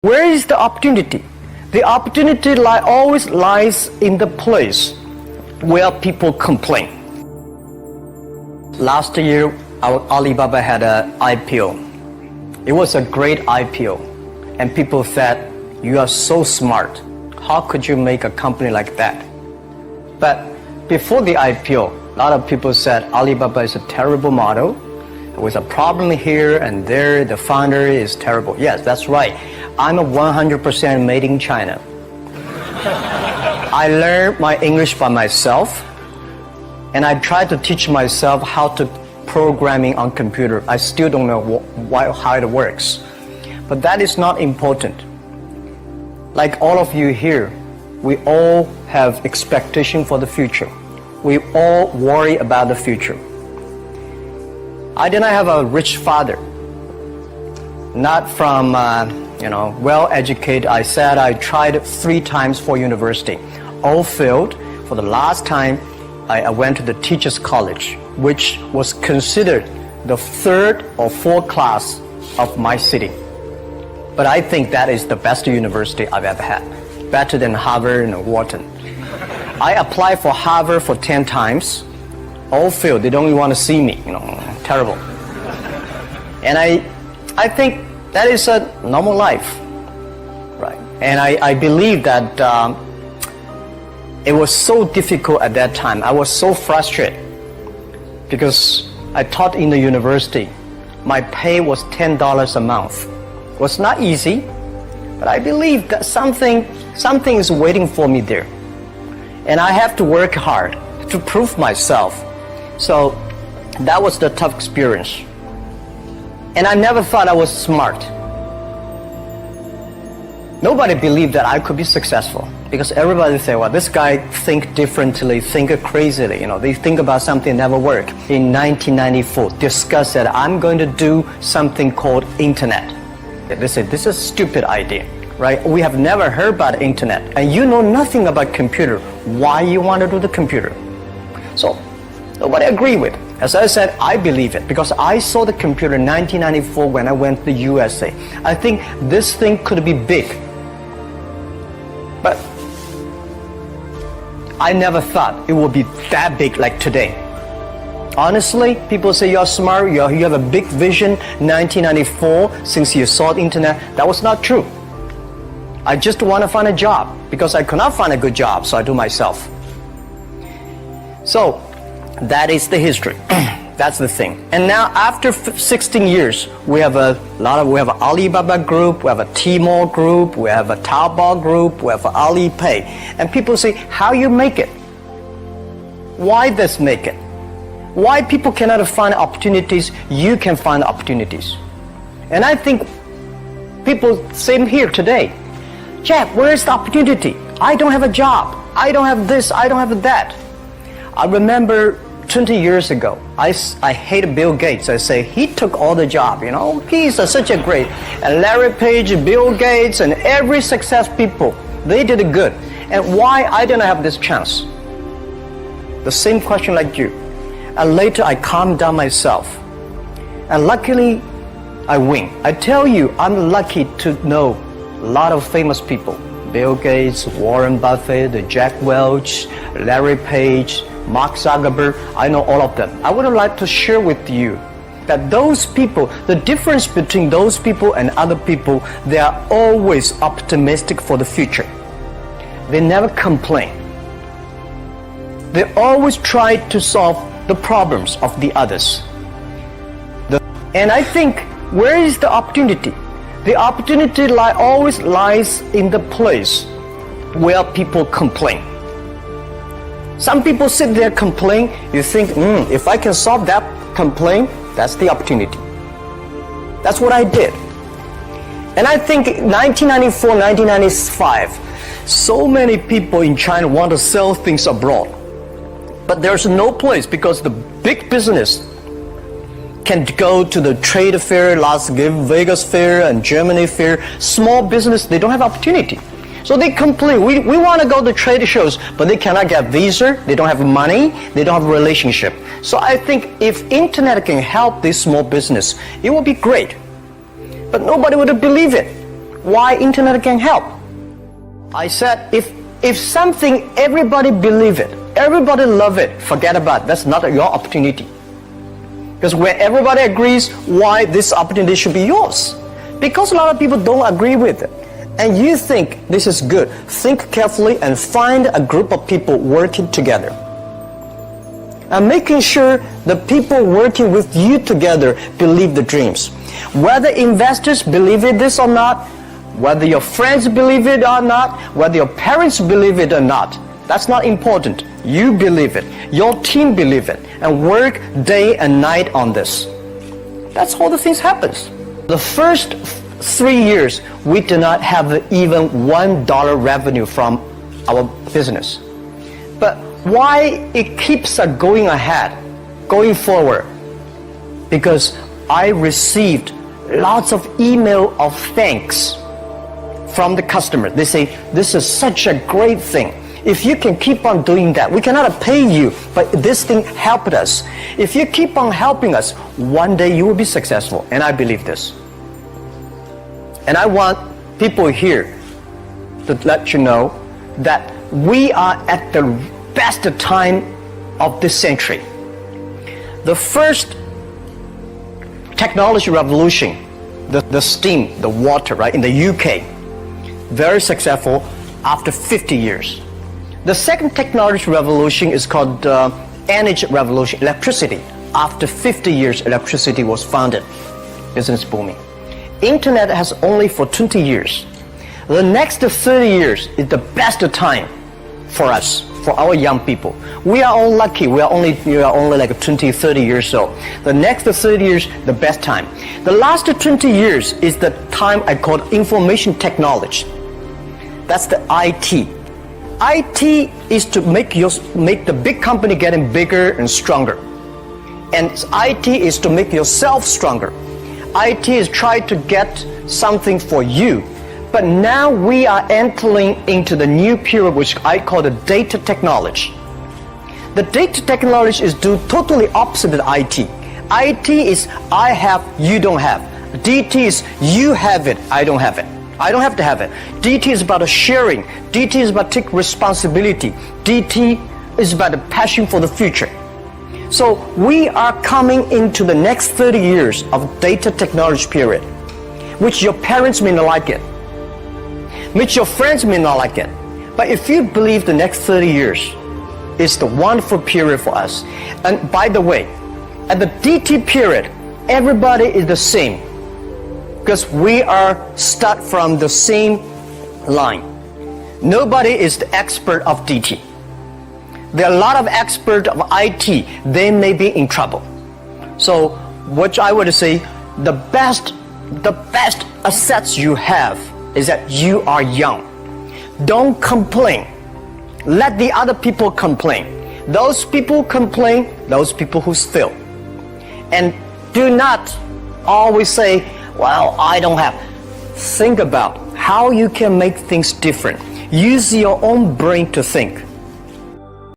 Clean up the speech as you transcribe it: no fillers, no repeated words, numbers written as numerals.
Where is the opportunity? The opportunity always lies in the place where people complain. Last year, our Alibaba had an IPO. It was a great IPO. And people said, you are so smart. How could you make a company like that? But before the IPO, a lot of people said Alibaba is a terrible model. With a problem here and there, the founder is terrible. Yes, that's right. I'm a 100% made in China. I learned my English by myself, and I tried to teach myself how to programming on computer. I still don't know how it works. But that is not important. Like all of you here, we all have expectation for the future. We all worry about the future. I did not have a rich father, not from well-educated. I said I tried 3 times for university, all failed. For the last time, I went to the teachers college, which was considered the 3rd or 4th class of my city. But I think that is the best university I've ever had, better than Harvard and Wharton. I applied for Harvard for 10 times, all failed. They don't even want to see me, terrible. And I think that is a normal life, right? And I believe that it was so difficult at that time. I was so frustrated because I taught in the university. My pay was $10 a month. It was not easy, but I believe that something is waiting for me there. And I have to work hard to prove myself. So that was the tough experience. And I never thought I was smart. Nobody believed that I could be successful because everybody said, well, this guy think differently, think crazily. They think about something never work. In 1994, discussed that I'm going to do something called internet. They said, this is a stupid idea, right? We have never heard about internet and you know nothing about computer. Why you want to do the computer? So nobody agreed with it. As I said, I believe it because I saw the computer in 1994 when I went to the USA. I think this thing could be big. But I never thought it would be that big like today. Honestly, people say you're smart, you have a big vision. 1994, since you saw the internet, that was not true. I just want to find a job because I could not find a good job, so I do myself. So that is the history. That's the thing. And now after 16 years, we have an Alibaba group, we have a Tmall group, we have a Taobao group, we have an Alipay. And people say, how you make it? Why this make it? Why people cannot find opportunities, you can find opportunities. And I think people same here today. Jack, where is the opportunity? I don't have a job. I don't have this, I don't have that. I remember 20 years ago, I hate Bill Gates. I say, he took all the job, He's such a great. And Larry Page, Bill Gates, and every success people, they did it good. And why I didn't have this chance? The same question like you. And later I calmed down myself. And luckily, I win. I tell you, I'm lucky to know a lot of famous people. Bill Gates, Warren Buffett, Jack Welch, Larry Page, Mark Zuckerberg, I know all of them. I would like to share with you that those people, the difference between those people and other people, they are always optimistic for the future. They never complain. They always try to solve the problems of the others. And I think, where is the opportunity? The opportunity always lies in the place where people complain. Some people sit there complain. You think, if I can solve that complaint, that's the opportunity. That's what I did. And I think 1994, 1995, so many people in China want to sell things abroad. But there's no place because the big business can go to the trade fair, Las Vegas fair and Germany fair. Small business, they don't have opportunity. So they complain, we want to go to trade shows, but they cannot get visa, they don't have money, they don't have a relationship. So I think if internet can help this small business, it will be great. But nobody would believe it. why internet can help. I said, if something everybody believe it, everybody love it, forget about it. That's not your opportunity. Because when everybody agrees, why this opportunity should be yours? Because a lot of people don't agree with it. And you think this is good. Think carefully and find a group of people working together. And making sure the people working with you together believe the dreams. Whether investors believe in this or not, whether your friends believe it or not, whether your parents believe it or not, that's not important. You believe it. Your team believe it. And work day and night on this. That's how the things happens. The first 3 years, we do not have even $1 revenue from our business. But why it keeps us going ahead, going forward? Because I received lots of email of thanks from the customer. They say, this is such a great thing. If you can keep on doing that, we cannot pay you, but this thing helped us. If you keep on helping us, one day you will be successful. And I believe this. And I want people here to let you know that we are at the best time of this century. The first technology revolution, the steam, the water, right, in the UK, very successful after 50 years. The second technology revolution is called energy revolution, electricity. After 50 years, electricity was founded. Business booming. Internet has only for 20 years. The next 30 years is the best time for us, for our young people. We are all lucky. We are only like 20, 30 years old. The next 30 years, the best time. The last 20 years is the time I call information technology. That's the IT. IT is to make the big company getting bigger and stronger. And IT is to make yourself stronger. IT is trying to get something for you. But now we are entering into the new period, which I call the data technology. The data technology is totally opposite of IT. IT is I have, you don't have. DT is you have it, I don't have it. I don't have to have it. DT is about sharing. DT is about taking responsibility. DT is about the passion for the future. So we are coming into the next 30 years of data technology period, which your parents may not like it, which your friends may not like it. But if you believe the next 30 years is the wonderful period for us. And by the way, at the DT period, everybody is the same. Because we are start from the same line. Nobody is the expert of DT. There are a lot of experts of IT. They may be in trouble. So what I would say, the best assets you have is that you are young. Don't complain. Let the other people complain. Those people complain, those people who fail. And do not always say, well, I don't have. Think about how you can make things different. Use your own brain to think.